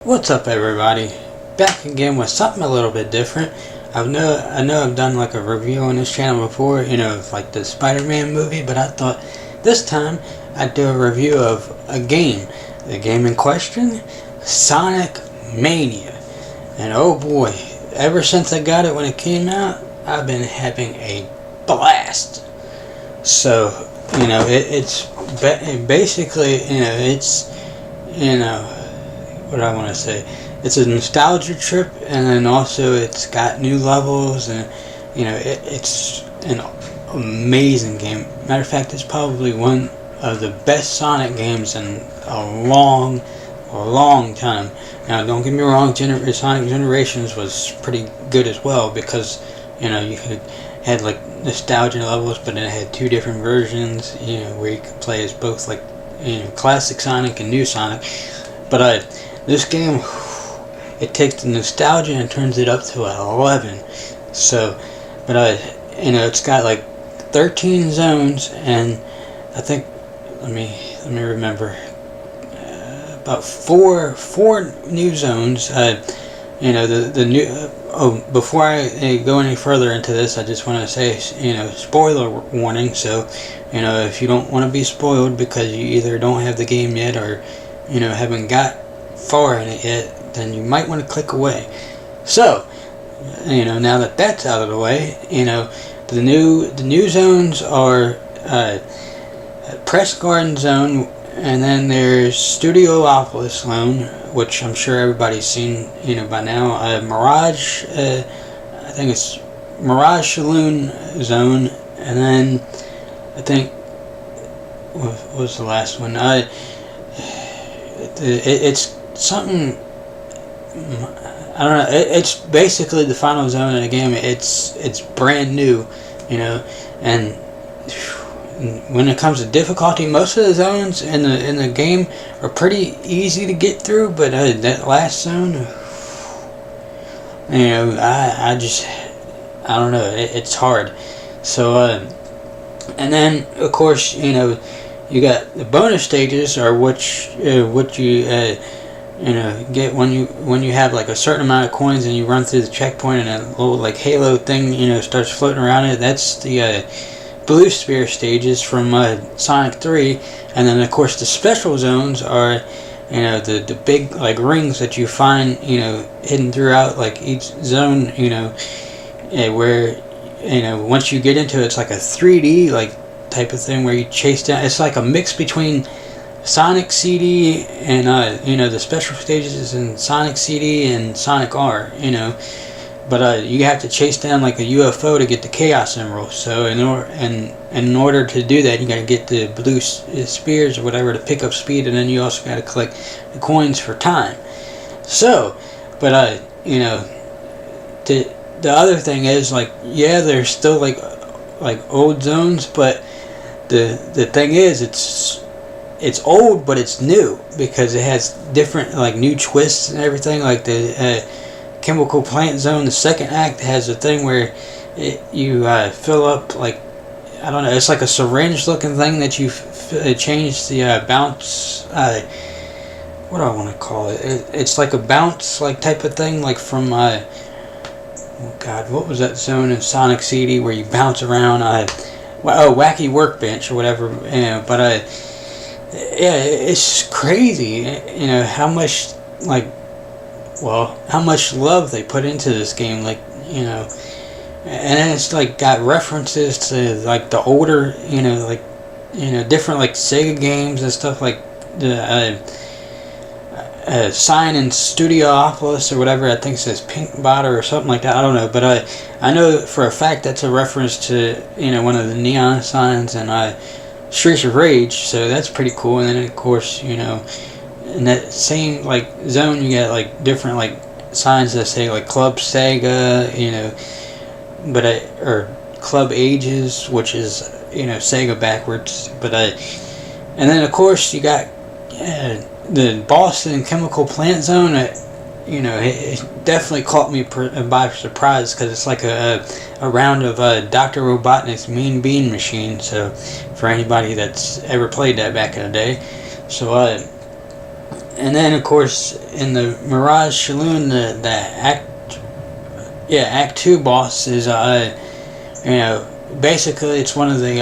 What's up, everybody? Back again with something a little bit different. I know I've done like a review on this channel before, of like the Spider-Man movie, but I thought this time I'd do a review of a game. The game in question, Sonic Mania. And oh boy, ever since I got it when it came out, I've been having a blast. So, it's basically, it's, what do I want to say? It's a nostalgia trip, and then also it's got new levels, and it's an amazing game. Matter of fact, it's probably one of the best Sonic games in a long time. Now, don't get me wrong, Sonic Generations was pretty good as well, because you had like nostalgia levels, but then it had two different versions, where you could play as both like classic Sonic and new Sonic. But this game, it takes the nostalgia and turns it up to 11. So, but it's got like 13 zones, and I think let me remember, about four new zones. The new. Before I go any further into this, I just want to say, spoiler warning. So, if you don't want to be spoiled because you either don't have the game yet or haven't got far in it yet, then you might want to click away. So, now that that's out of the way, the new zones are Press Garden Zone, and then there's Studiopolis Zone, which I'm sure everybody's seen, by now. Mirage, I think it's Mirage Saloon Zone, and then I think what was the last one? It's something, I don't know. It's basically the final zone in the game. It's brand new, and when it comes to difficulty, most of the zones in the game are pretty easy to get through. But that last zone, I don't know. It's hard. So and then of course you got the bonus stages, are what you get when you have like a certain amount of coins and you run through the checkpoint, and a little like halo thing starts floating around it. That's the blue sphere stages from Sonic 3, and then of course the special zones are the big like rings that you find hidden throughout like each zone, where once you get into it, it's like a 3D like type of thing where you chase down. It's like a mix between Sonic CD and the special stages in Sonic CD and Sonic R, but you have to chase down like a UFO to get the Chaos Emerald. So in order to do that, you got to get the blue spears or whatever to pick up speed, and then you also got to collect the coins for time. So, but the other thing is, like, yeah, there's still like old zones, but the thing is, it's old, but it's new, because it has different like new twists and everything. Like the Chemical Plant Zone, the second act, has a thing where you fill up, like, I don't know, it's like a syringe looking thing that you change the bounce, what do I want to call it? It's like a bounce like type of thing, like from oh god, what was that zone in Sonic CD where you bounce around? Wacky Workbench or whatever. But yeah, it's crazy, how much how much love they put into this game, like, and then it's like got references to like the older, different like Sega games and stuff, like the sign in Studiopolis or whatever, I think it says Pink Botter or something like that, I don't know, but I know for a fact that's a reference to one of the neon signs in Streets of Rage, so that's pretty cool. And then of course in that same like zone you got like different like signs that say like Club Sega, but or Club Ages, which is Sega backwards. But and then of course you got the Boston Chemical Plant Zone. It definitely caught me by surprise, because it's like a round of Dr. Robotnik's Mean Bean Machine. So for anybody that's ever played that back in the day, so And then of course in the Mirage Saloon, the Act 2 boss is you know, basically it's one of the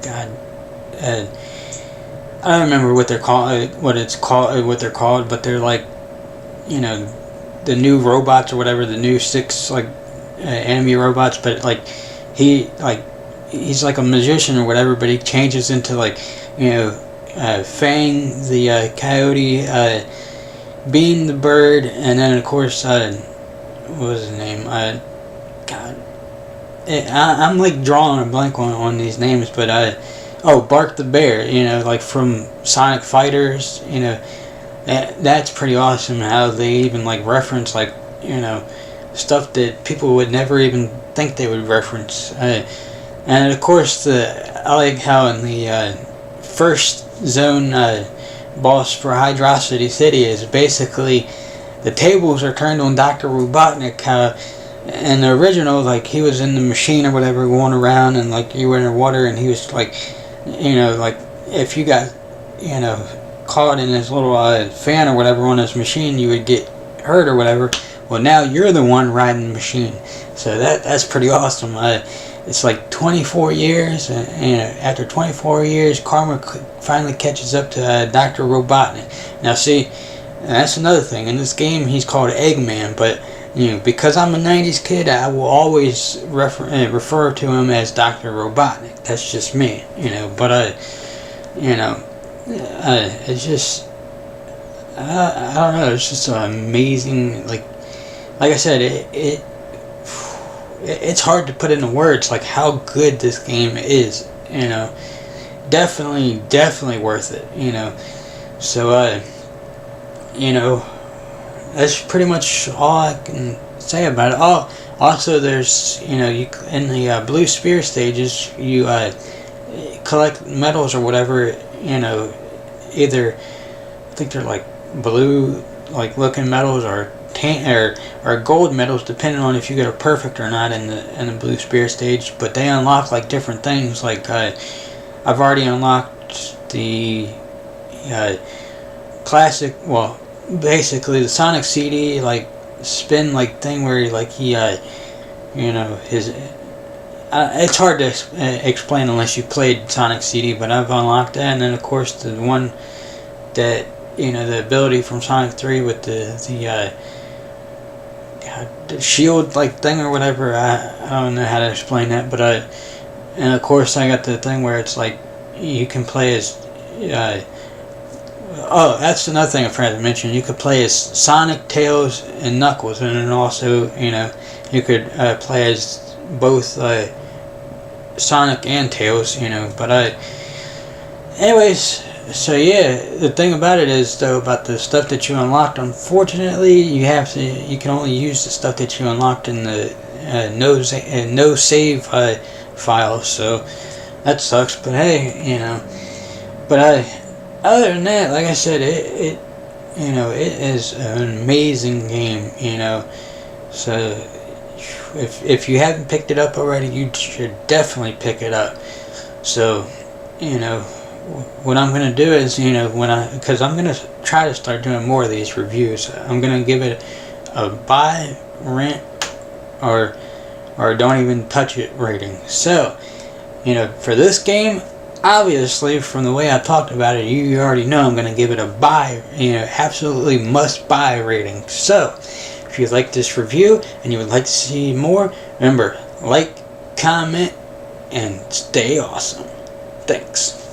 God, I don't remember what they're called, what they're called, but they're like, you know, the new robots or whatever, the new 6 like enemy robots. But like he's like a magician or whatever, but he changes into like, you know, Fang the coyote, Bean the bird, and then of course what was his name? God, I'm like drawing a blank on these names, but Bark the bear. You know, like from Sonic Fighters. You know, that's pretty awesome. How they even like reference like, you know, stuff that people would never even think they would reference. And of course I like how in the first zone boss for Hydrocity City is basically the tables are turned on Dr. Robotnik. In the original, like, he was in the machine or whatever going around, and like you were in the water, and he was like, you know, like if you got, you know, caught in this little fan or whatever on this machine, you would get hurt or whatever. Well, now you're the one riding the machine, so that's pretty awesome. It's like 24 years, and you know, after 24 years, karma finally catches up to Dr. Robotnik. Now, see, that's another thing. In this game, he's called Eggman, but you know, because I'm a 90s kid, I will always refer to him as Dr. Robotnik. That's just me, you know. But you know, it's just I don't know. It's just an amazing, like I said, it's hard to put into words like how good this game is. You know, definitely worth it. You know, so you know, that's pretty much all I can say about it. Oh, also there's, you know, you in the blue sphere stages, you collect medals or whatever. You know, either I think they're like blue like looking medals or or gold medals, depending on if you get a perfect or not in the blue spear stage. But they unlock like different things. Like I've already unlocked the classic, well, basically the Sonic CD like spin like thing where like he you know, his it's hard to explain unless you played Sonic CD, but I've unlocked that. And then of course the one that, you know, the ability from Sonic 3 with the shield like thing or whatever. I don't know how to explain that, but and of course I got the thing where it's like you can play as oh, that's another thing I forgot to mention. You could play as Sonic, Tails, and Knuckles, and then also, you know, you could play as both Sonic and Tails, you know. But anyways, so yeah, the thing about it is, though, about the stuff that you unlocked, unfortunately, you can only use the stuff that you unlocked in the no save file, so that sucks. But hey, you know, but other than that, like I said, it you know, it is an amazing game, you know. So if you haven't picked it up already, you should definitely pick it up. So, you know, what I'm going to do is, you know, because I'm going to try to start doing more of these reviews, I'm going to give it a buy, rent, or don't even touch it rating. So, you know, for this game, obviously, from the way I talked about it, you already know I'm going to give it a buy, you know, absolutely must buy rating. So, if you like this review and you would like to see more, remember, like, comment, and stay awesome. Thanks.